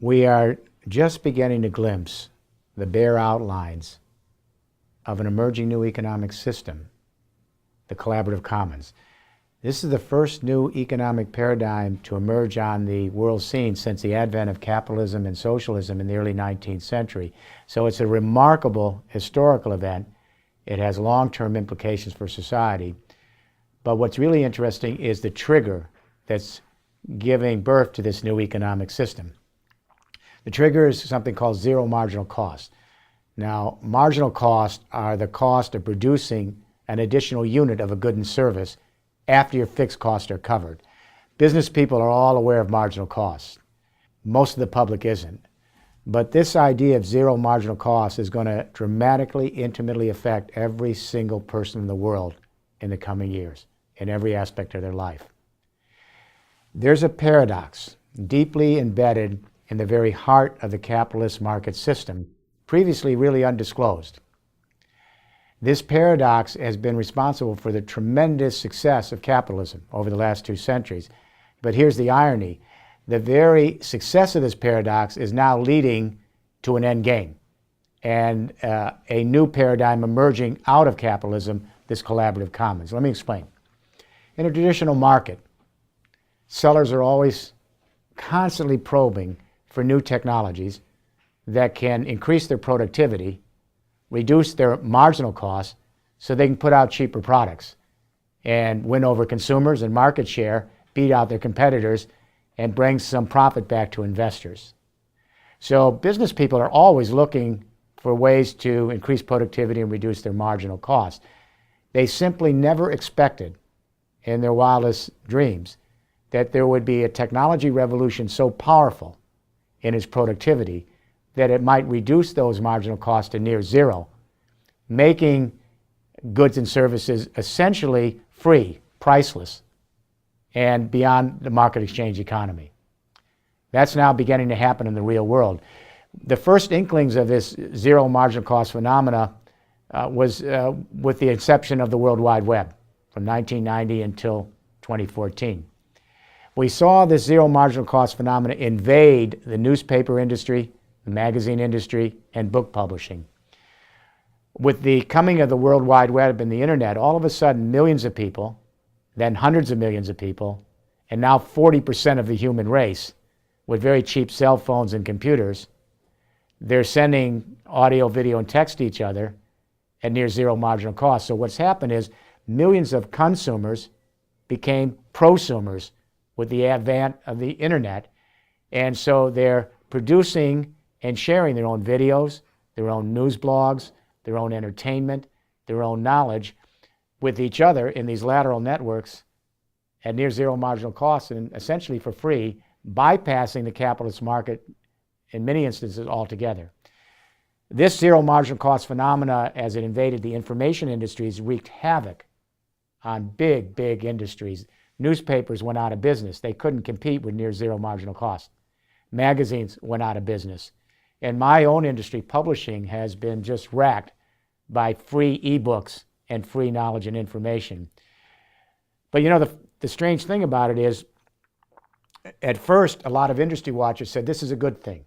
We are just beginning to glimpse the bare outlines of an emerging new economic system, the collaborative commons. This is the first new economic paradigm to emerge on the world scene since the advent of capitalism and socialism in the early 19th century. So it's a remarkable historical event. It has long-term implications for society. But what's really interesting is the trigger that's giving birth to this new economic system. The trigger is something called zero marginal cost. Now, marginal costs are the cost of producing an additional unit of a good and service after your fixed costs are covered. Business people are all aware of marginal costs. Most of the public isn't. But this idea of zero marginal cost is going to dramatically, intimately affect every single person in the world in the coming years, in every aspect of their life. There's a paradox deeply embedded in the very heart of the capitalist market system, previously really undisclosed. This paradox has been responsible for the tremendous success of capitalism over the last 2 centuries. But here's the irony. The very success of this paradox is now leading to an end game and a new paradigm emerging out of capitalism, this collaborative commons. Let me explain. In a traditional market, sellers are always constantly probing for new technologies that can increase their productivity, reduce their marginal costs so they can put out cheaper products and win over consumers and market share, beat out their competitors, and bring some profit back to investors. So business people are always looking for ways to increase productivity and reduce their marginal costs. They simply never expected in their wildest dreams that there would be a technology revolution so powerful in its productivity that it might reduce those marginal costs to near zero, making goods and services essentially free, priceless, and beyond the market exchange economy. That's now beginning to happen in the real world. The first inklings of this zero marginal cost phenomena was with the inception of the World Wide Web from 1990 until 2014. We saw this zero marginal cost phenomena invade the newspaper industry, the magazine industry, and book publishing. With the coming of the World Wide Web and the internet, all of a sudden millions of people, then hundreds of millions of people, and now 40% of the human race with very cheap cell phones and computers, they're sending audio, video, and text to each other at near zero marginal cost. So what's happened is millions of consumers became prosumers with the advent of the internet. And so they're producing and sharing their own videos, their own news blogs, their own entertainment, their own knowledge with each other in these lateral networks at near zero marginal cost and essentially for free, bypassing the capitalist market in many instances altogether. This zero marginal cost phenomena, as it invaded the information industries, wreaked havoc on big, big industries. Newspapers went out of business. They couldn't compete with near zero marginal cost. Magazines went out of business. And my own industry, publishing, has been just racked by free ebooks and free knowledge and information. But you know, the strange thing about it is, at first, a lot of industry watchers said this is a good thing.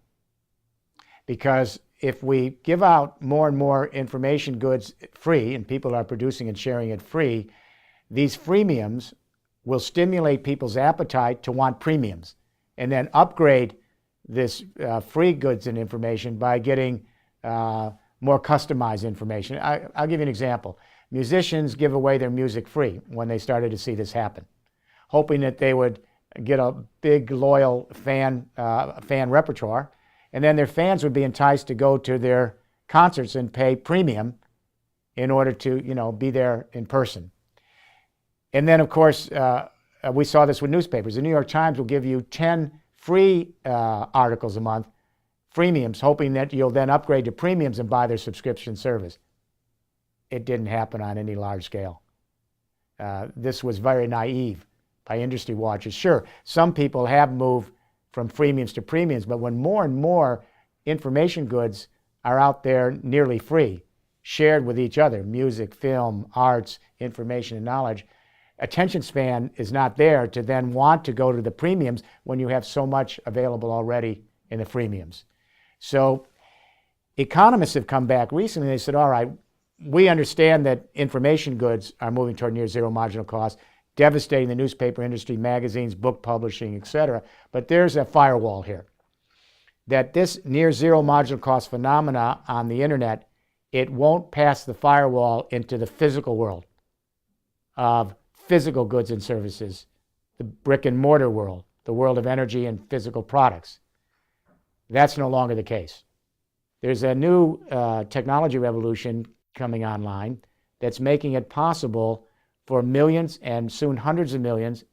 Because if we give out more and more information goods free, and people are producing and sharing it free, these freemiums will stimulate people's appetite to want premiums and then upgrade this free goods and information by getting more customized information. I'll give you an example. Musicians give away their music free when they started to see this happen, hoping that they would get a big, loyal fan repertoire, and then their fans would be enticed to go to their concerts and pay premium in order to, be there in person. And then, of course, we saw this with newspapers. The New York Times will give you 10 free articles a month, freemiums, hoping that you'll then upgrade to premiums and buy their subscription service. It didn't happen on any large scale. This was very naive by industry watchers. Sure, some people have moved from freemiums to premiums, but when more and more information goods are out there nearly free, shared with each other, music, film, arts, information, and knowledge, attention span is not there to then want to go to the premiums when you have so much available already in the freemiums. So economists have come back recently and they said, all right, we understand that information goods are moving toward near zero marginal cost, devastating the newspaper industry, magazines, book publishing, etc. But there's a firewall here. That this near zero marginal cost phenomena on the internet, it won't pass the firewall into the physical world of physical goods and services, the brick and mortar world, the world of energy and physical products. That's no longer the case. There's a new technology revolution coming online that's making it possible for millions and soon hundreds of millions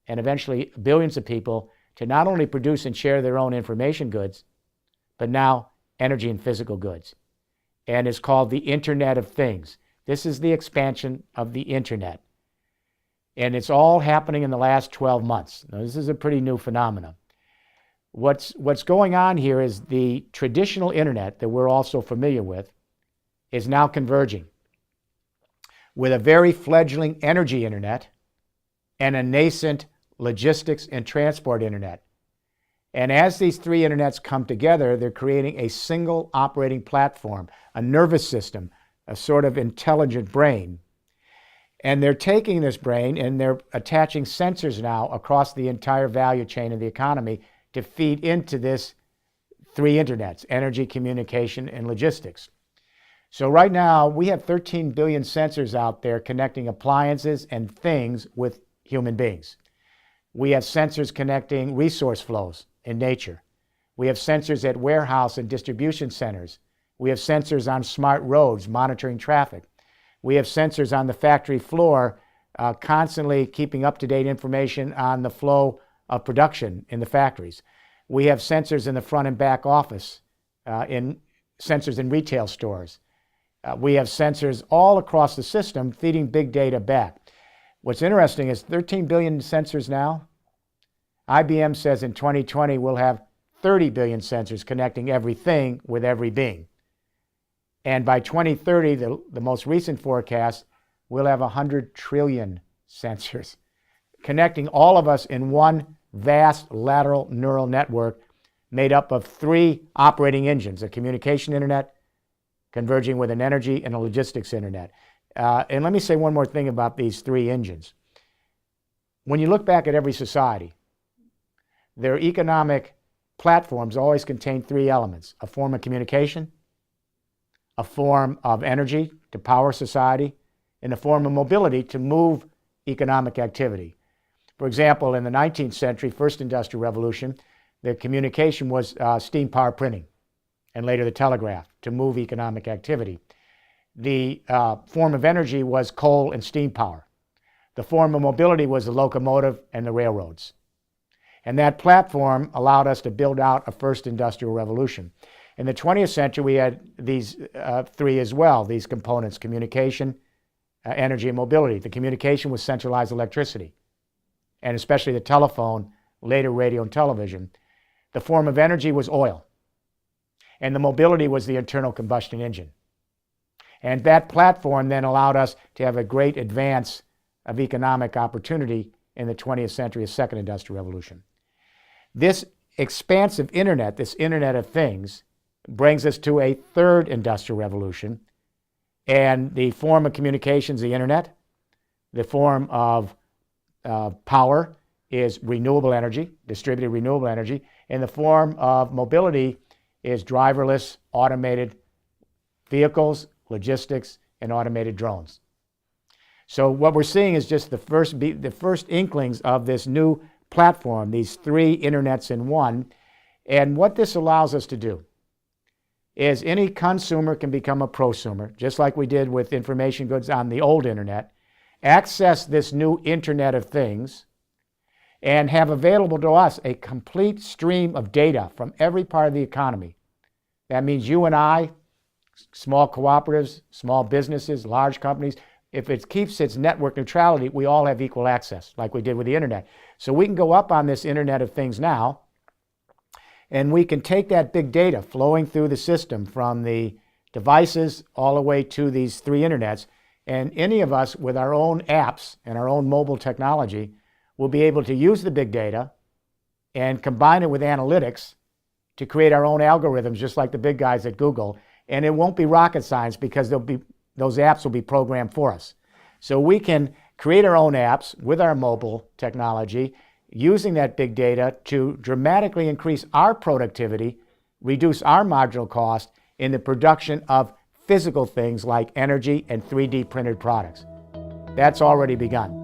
and eventually billions of people to not only produce and share their own information goods, but now energy and physical goods. And it's called the Internet of Things. This is the expansion of the internet. And it's all happening in the last 12 months. Now, this is a pretty new phenomenon. What's going on here is the traditional internet that we're also familiar with is now converging with a very fledgling energy internet and a nascent logistics and transport internet. And as these three internets come together, they're creating a single operating platform, a nervous system, a sort of intelligent brain. And they're taking this brain and they're attaching sensors now across the entire value chain of the economy to feed into this three internets: energy, communication, and logistics. So right now, we have 13 billion sensors out there connecting appliances and things with human beings. We have sensors connecting resource flows in nature. We have sensors at warehouse and distribution centers. We have sensors on smart roads monitoring traffic. We have sensors on the factory floor constantly keeping up-to-date information on the flow of production in the factories. We have sensors in the front and back office, sensors in retail stores. We have sensors all across the system feeding big data back. What's interesting is 13 billion sensors now. IBM says in 2020 we'll have 30 billion sensors connecting everything with every being. And by 2030, the most recent forecast, we'll have 100 trillion sensors connecting all of us in one vast lateral neural network made up of three operating engines: a communication internet, converging with an energy and a logistics internet. And let me say one more thing about these three engines. When you look back at every society, their economic platforms always contain three elements: a form of communication, a form of energy to power society, and a form of mobility to move economic activity. For example, in the 19th century, first industrial revolution, the communication was steam power printing, and later the telegraph to move economic activity. The form of energy was coal and steam power. The form of mobility was the locomotive and the railroads. And that platform allowed us to build out a first industrial revolution. In the 20th century, we had these three as well, these components: communication, energy, and mobility. The communication was centralized electricity, and especially the telephone, later radio and television. The form of energy was oil, and the mobility was the internal combustion engine. And that platform then allowed us to have a great advance of economic opportunity in the 20th century, a second industrial revolution. This expansive internet, this Internet of Things, brings us to a third industrial revolution. And the form of communication is the internet. The form of power is renewable energy, distributed renewable energy. And the form of mobility is driverless, automated vehicles, logistics, and automated drones. So what we're seeing is just the first inklings of this new platform, these three internets in one. And what this allows us to do is any consumer can become a prosumer, just like we did with information goods on the old internet, access this new Internet of Things, and have available to us a complete stream of data from every part of the economy. That means you and I, small cooperatives, small businesses, large companies, if it keeps its network neutrality, we all have equal access, like we did with the internet. So we can go up on this Internet of Things now, and we can take that big data flowing through the system from the devices all the way to these three internets, and any of us with our own apps and our own mobile technology will be able to use the big data and combine it with analytics to create our own algorithms, just like the big guys at Google. And it won't be rocket science because those apps will be programmed for us. So we can create our own apps with our mobile technology, using that big data to dramatically increase our productivity, reduce our marginal cost in the production of physical things like energy and 3D printed products. That's already begun.